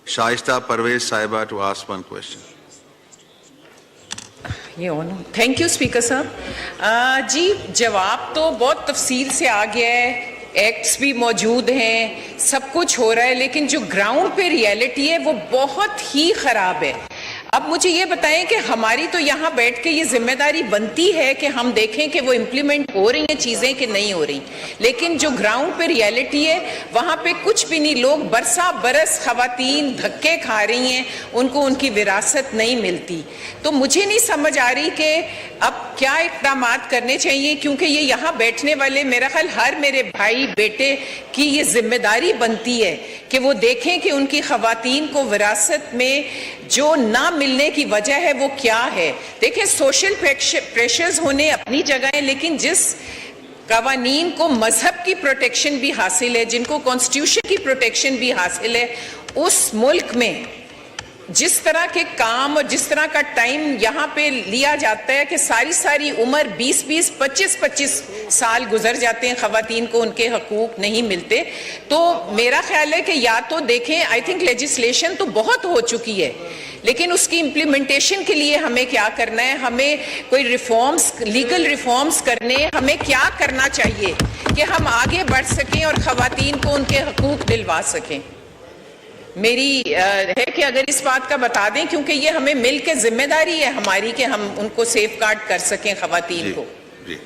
Shaista Parvez Saiba to ask one question. Thank you speaker साहब। जी जवाब तो बहुत तफसील से आ गया है, एक्ट्स भी मौजूद हैं, सब कुछ हो रहा है, लेकिन जो ग्राउंड पे रियलिटी है वो बहुत ही ख़राब है। अब मुझे ये बताएं कि हमारी तो यहाँ बैठ के ये जिम्मेदारी बनती है कि हम देखें कि वो इम्प्लीमेंट हो रही हैं चीज़ें कि नहीं हो रही, लेकिन जो ग्राउंड पे रियलिटी है वहाँ पे कुछ भी नहीं। लोग बरसा बरस खवातीन धक्के खा रही हैं, उनको उनकी विरासत नहीं मिलती। तो मुझे नहीं समझ आ रही कि अब क्या इक़दाम करने चाहिए, क्योंकि ये यहाँ बैठने वाले मेरा ख्याल हर मेरे भाई बेटे की ये जिम्मेदारी बनती है कि वो देखें कि उनकी खवातीन को विरासत में जो ना मिलने की वजह है वो क्या है। देखें सोशल प्रेशर्स होने अपनी जगह है, लेकिन जिस कवानीन को मजहब की प्रोटेक्शन भी हासिल है, जिनको कॉन्स्टिट्यूशन की प्रोटेक्शन भी हासिल है, उस मुल्क में जिस तरह के काम और जिस तरह का टाइम यहाँ पे लिया जाता है कि सारी उम्र 20-20, 25-25 साल गुजर जाते हैं, खवातीन को उनके हकूक नहीं मिलते। तो मेरा ख्याल है कि या तो देखें, आई थिंक लेजिस्लेशन तो बहुत हो चुकी है, लेकिन उसकी इम्प्लीमेंटेशन के लिए हमें क्या करना है, हमें कोई रिफॉर्म्स, लीगल रिफॉर्म्स करने, हमें क्या करना चाहिए कि हम आगे बढ़ सकें और खवातीन को उनके हकूक दिलवा सकें। मेरी है कि अगर इस बात का बता दें, क्योंकि ये हमें मिल के जिम्मेदारी है हमारी कि हम उनको सेफ गार्ड कर सकें खवातीन को। जी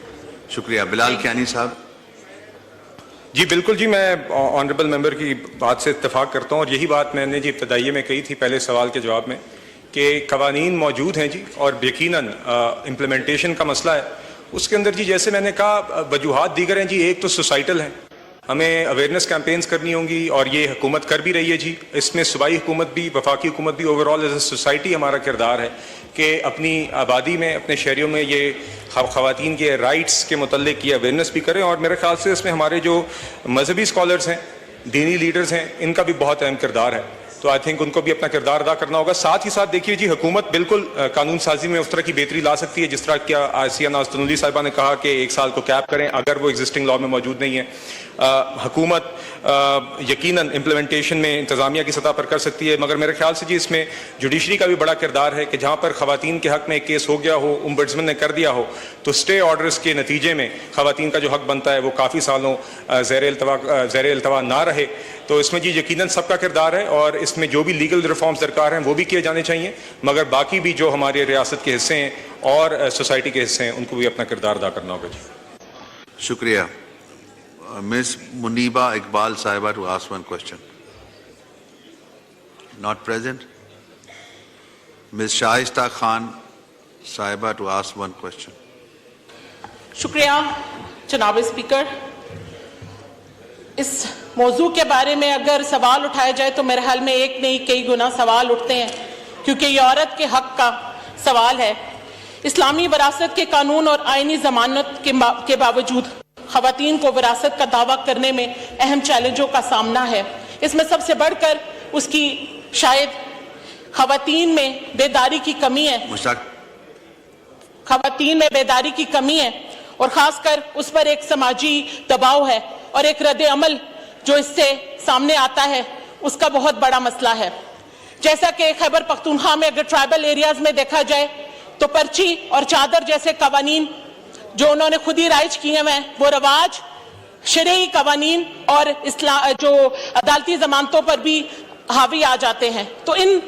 शुक्रिया। बिलाल कियानी साहब। जी बिल्कुल जी, मैं ऑनरेबल मेंबर की बात से इत्तेफाक करता हूँ, और यही बात मैंने जी इब्तदाई में कही थी पहले सवाल के जवाब में कि कवानीन मौजूद हैं जी, और यकीनन इम्प्लीमेंटेशन का मसला है उसके अंदर जी, जैसे मैंने कहा वजूहात दीगर हैं जी। एक तो सोसाइटल हैं, हमें अवेयरनेस कैंपेन्स करनी होंगी, और ये हुकूमत कर भी रही है जी। इसमें सूबाई हुकूमत भी, वफाकी हुकूमत भी, ओवरऑल एज ए सोसाइटी हमारा किरदार है कि अपनी आबादी में, अपने शहरियों में ये ख़वातीन के राइट्स के मुतल्लिक ये अवेयरनेस भी करें। और मेरे ख़्याल से इसमें हमारे जो मजहबी स्कॉलर्स हैं, दीनी लीडर्स हैं, इनका भी बहुत अहम किरदार है। तो आई थिंक उनको भी अपना किरदार अदा करना होगा। साथ ही साथ देखिए जी, हुकूमत बिल्कुल कानून साजी में उस तरह की बेहतरी ला सकती है जिस तरह क्या आसिया नाज़तुल्ली साहिबा ने कहा कि 1 साल को कैप करें, अगर वो एग्जिस्टिंग लॉ में मौजूद नहीं है। हुकूमत यकीनन इम्प्लीमेंटेशन में इंतज़ामिया की सतह पर कर सकती है, मगर मेरे ख्याल से जी इसमें जुडिशरी का भी बड़ा किरदार है कि जहाँ पर खवातीन के हक़ में एक केस हो गया हो, ओम्बुड्समैन ने कर दिया हो, तो स्टे ऑर्डर्स के नतीजे में खवातीन का जो हक़ बनता है वो काफ़ी सालों ज़ेर इल्तवा ना रहे। तो इसमें जी यकीनन सबका किरदार है, और इसमें जो भी लीगल रिफॉर्म्स दरकार हैं वो भी किए जाने चाहिए, मगर बाकी भी जो हमारे रियासत के हिस्से हैं और सोसाइटी के हिस्से हैं उनको भी अपना किरदार अदा करना होगा जी। शुक्रिया। Ms. Muniba Iqbal Sahiba to ask one question. Not present. Ms. Shaista Khan Sahiba to ask one question. शुक्रिया जनाब स्पीकर। इस मौजू के बारे में अगर सवाल उठाया जाए तो मेरे ख्याल में एक नहीं कई गुना सवाल उठते हैं, क्योंकि ये औरत के हक का सवाल है। इस्लामी विरासत के कानून और आईनी ज़मानत के बावजूद खवातीन को विरासत का दावा करने में अहम चैलेंजों का सामना है। इसमें सबसे बढ़कर उसकी शायद खवातीन में बेदारी की कमी है, खवातीन में बेदारी की कमी है, और ख़ासकर उस पर एक समाजी दबाव है और एक रद्द अमल जो इससे सामने आता है उसका बहुत बड़ा मसला है। जैसा कि खैबर पख्तूनख्वा में अगर ट्राइबल एरियाज में देखा जाए तो पर्ची और चादर जैसे कवानीन जो उन्होंने खुद ही राइज किए हुए हैं, वो रवाज शरई कवानीन और जो अदालती जमानतों पर भी हावी आ जाते हैं। तो इन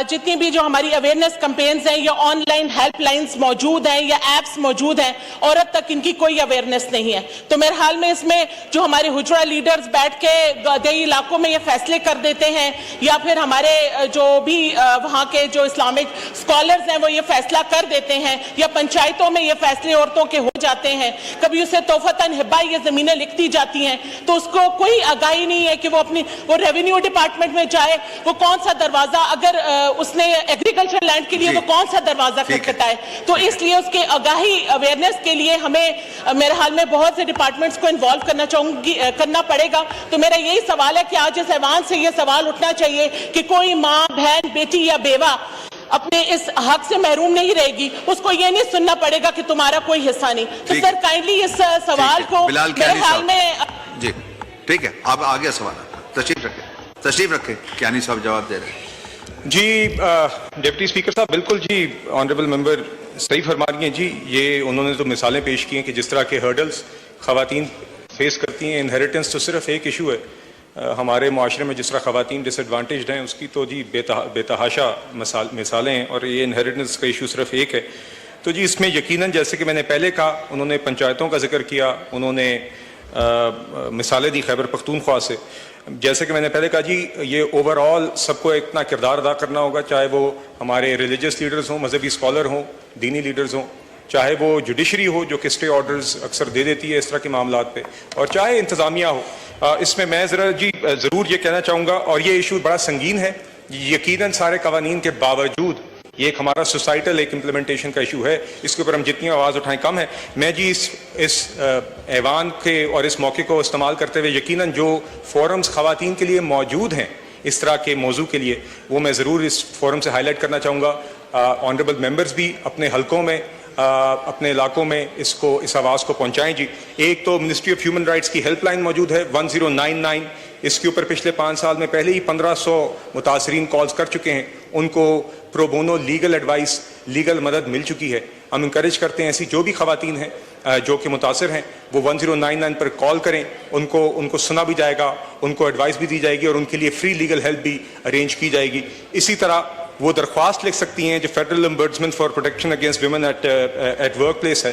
जितनी भी जो हमारी अवेयरनेस कैंपेन्स हैं या ऑनलाइन हेल्पलाइंस मौजूद हैं या एप्स मौजूद हैं, औरत तक इनकी कोई अवेयरनेस नहीं है। तो मेरे ख्याल में इसमें जो हमारे हुजरा लीडर्स बैठ के देही इलाकों में ये फैसले कर देते हैं, या फिर हमारे जो भी वहाँ के जो इस्लामिक स्कॉलर्स हैं वो ये फैसला कर देते हैं, या पंचायतों में ये फैसले औरतों के हो जाते हैं, कभी उसे तोहफतन हिब्बा ये ज़मीनें लिखती जाती हैं, तो उसको कोई आगाही नहीं है कि वो रेवेन्यू डिपार्टमेंट में जाए, वो कौन सा दरवाज़ा, अगर उसने एग्रीकल्चर लैंड के लिए वो कौन सा दरवाजा खटखटाए। तो इसलिए उसके आगाही अवेयरनेस के लिए हमें मेरे हाल में बहुत से डिपार्टमेंट्स को इन्वॉल्व करना पड़ेगा। तो मेरा यही सवाल है कि आज इस ऐवान से ये सवाल उठना चाहिए कि कोई माँ, बहन, बेटी या बेवा अपने इस हक से महरूम नहीं रहेगी, उसको ये नहीं सुनना पड़ेगा कि तुम्हारा कोई हिस्सा नहीं। तो सर काइंडली इस सवाल को मेरे ख्याल में जी ठीक है, आप आगे सवाल तशरीफ रखें। तशरीफ रखें, कियानी साहब जवाब दे रहे हैं। जी डिप्टी स्पीकर साहब, बिल्कुल जी, ऑनरेबल मेंबर सही फरमा रही हैं जी। ये उन्होंने जो मिसालें पेश की हैं कि जिस तरह के हर्डल्स ख़वातीन फेस करती हैं, इनहेरिटेंस तो सिर्फ एक इशू है हमारे माशरे में, जिस तरह ख़वातीन डिसएडवांटेज्ड हैं उसकी तो जी बेतहाशा मिसालें हैं, और ये इनहेरिटेंस का इशू सिर्फ एक है। तो जी इसमें यकीनन, जैसे कि मैंने पहले कहा, उन्होंने पंचायतों का जिक्र किया, उन्होंने मिसालें दी खैबर पख्तूनख्वा से। जैसे कि मैंने पहले कहा जी, ये ओवरऑल सबको इतना किरदार अदा करना होगा, चाहे वो हमारे रिलीजियस लीडर्स हों, मजहबी स्कॉलर हों, दीनी लीडर्स हों, चाहे वो जुडिशरी हो जो कि स्टे ऑर्डर्स अक्सर दे देती है इस तरह के मामलात पे, और चाहे इंतज़ामिया हो। इसमें मैं ज़रूर ये कहना चाहूँगा, और ये इशू बड़ा संगीन है यकीनन सारे कवानीन के बावजूद, ये एक हमारा सोसाइटल एक इम्प्लीमेंटेशन का इशू है, इसके ऊपर हम जितनी आवाज़ उठाएं कम है। मैं जी इस ऐवान के और इस मौके को इस्तेमाल करते हुए यकीनन जो फोरम्स ख़वातीन के लिए मौजूद हैं इस तरह के मौजू के लिए, वो मैं ज़रूर इस फोरम से हाईलाइट करना चाहूँगा। ऑनरेबल मेंबर्स भी अपने हलकों में, अपने इलाकों में इस आवाज़ को पहुँचाएँ जी। एक तो मिनिस्ट्री ऑफ ह्यूमन राइट्स की हेल्पलाइन मौजूद है 1099, इसके ऊपर पिछले 5 साल में पहले ही 1500 मुतासरीन कॉल्स कर चुके हैं, उनको pro bono legal advice, legal मदद मिल चुकी है। हम इंकरेज करते हैं ऐसी जो भी ख़वातीन हैं जो कि मुतासर हैं वो 1099 पर कॉल करें, उनको सुना भी जाएगा, उनको एडवाइस भी दी जाएगी और उनके लिए फ्री लीगल हेल्प भी अरेंज की जाएगी। इसी तरह वो दरख्वास्त लिख सकती हैं जो federal ombudsman for protection against women at work place है,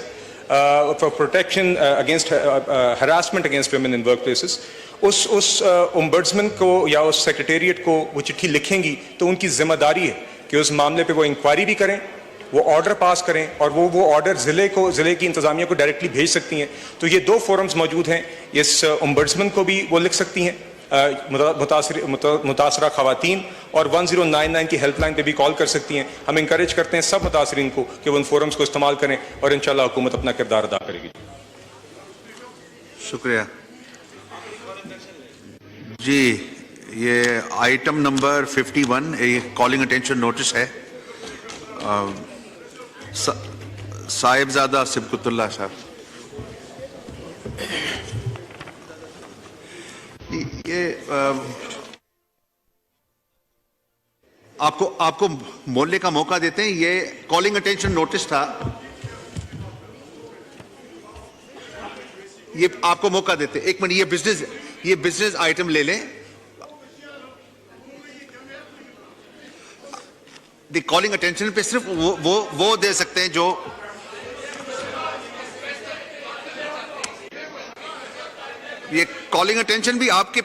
for protection against harassment against women in work places. उस ओम्बड्समैन को या उस सेक्रेटेरिएट को वो चिट्ठी लिखेंगी तो उनकी जिम्मेदारी है कि उस मामले पे वो इंक्वायरी भी करें, वो ऑर्डर पास करें, और वो ऑर्डर ज़िले की इंतज़ामिया को डायरेक्टली भेज सकती हैं। तो ये 2 फोरम्स मौजूद हैं। इस ओम्बड्समैन को भी वो लिख सकती हैं, मुतासरा ख़वातीन, और 1099 की हेल्पलाइन पे भी कॉल कर सकती हैं। हम इंकरेज करते हैं सब मुतासरीन को कि वो उन फोरम्स को इस्तेमाल करें, और इंशाल्लाह हुकूमत अपना किरदार अदा करेगी। शुक्रिया जी। ये आइटम नंबर 51 ये कॉलिंग अटेंशन नोटिस है। साहिबजादा सिबकुतुल्लाह साहब, ये आपको बोलने का मौका देते हैं। ये कॉलिंग अटेंशन नोटिस था, ये आपको मौका देते। एक मिनट, ये बिजनेस आइटम ले लें। कॉलिंग अटेंशन पे सिर्फ वो दे सकते हैं जो ये कॉलिंग अटेंशन भी आपके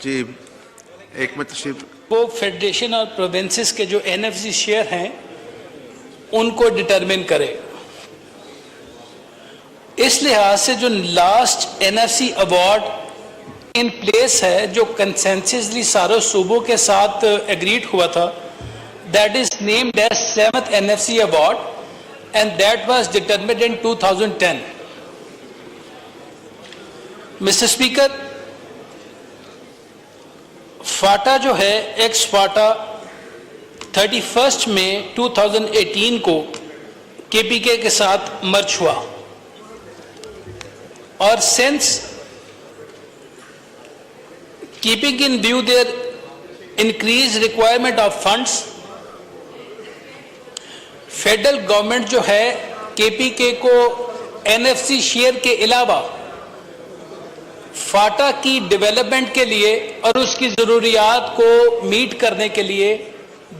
जी। एक मिनट तशरीफ। वो फेडरेशन और प्रोविंसेस के जो एनएफसी शेयर हैं उनको डिटरमिन करे। इस लिहाज से जो last NFC award in place है, जो कंसेंससली सारे सूबों के साथ एग्रीड हुआ था, that is named as 7th NFC award and that was determined in 2010। Mister speaker, FATA जो है, एक्स फाटा 31 मई 2018 को केपीके के साथ मर्ज हुआ, और since keeping in view their increased requirement of funds, federal government जो है केपीके को एनएफसी शेयर के अलावा फाटा की डेवलपमेंट के लिए और उसकी ज़रूरियात को मीट करने के लिए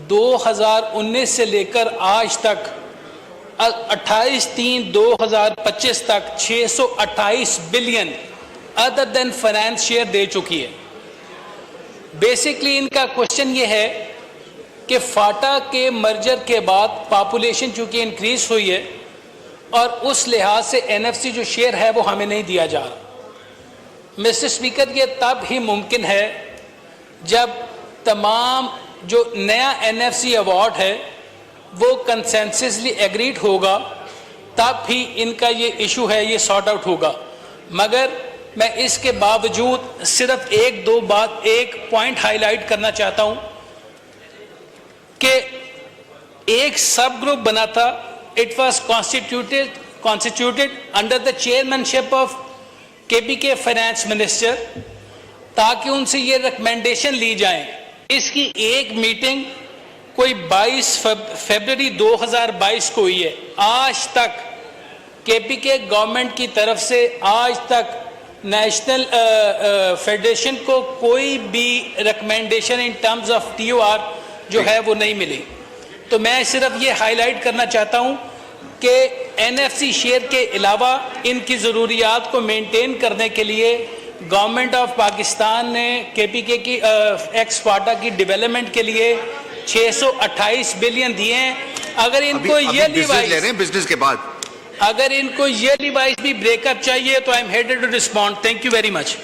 2019 से लेकर आज तक 28/3/2025 तक 628 billion other than finance share दे चुकी है। बेसिकली इनका क्वेश्चन ये है कि फाटा के मर्जर के बाद पॉपुलेशन चूंकि इंक्रीज हुई है और उस लिहाज से एनएफसी जो शेयर है वो हमें नहीं दिया जा रहा। मिस्टर स्पीकर, ये तब ही मुमकिन है जब तमाम जो नया एनएफसी अवार्ड है वो कंसेंससली एग्रीड होगा, तब भी इनका ये इशू है ये सॉर्ट आउट होगा। मगर मैं इसके बावजूद सिर्फ एक पॉइंट हाईलाइट करना चाहता हूं कि एक सब ग्रुप बना था। It was constituted under the chairmanship of KP के फाइनेंस मिनिस्टर, ताकि उनसे ये रिकमेंडेशन ली जाए। इसकी एक मीटिंग कोई 22 फरवरी 2022 को हुई है। आज तक केपी के गवर्नमेंट की तरफ से आज तक नेशनल फेडरेशन को कोई भी recommendation in terms of TOR जो है वो नहीं मिली। तो मैं सिर्फ ये हाईलाइट करना चाहता हूँ कि NFC शेयर के अलावा इनकी ज़रूरियात को मेंटेन करने के लिए गवर्नमेंट ऑफ पाकिस्तान ने KPK की एक्स फाटा की डेवलपमेंट के लिए 628 बिलियन दिए हैं। अगर इनको ये बिजनेस ले रहे हैं, बिजनेस के बाद अगर इनको ये डिवाइस भी ब्रेकअप चाहिए तो I am headed to respond. Thank you very much.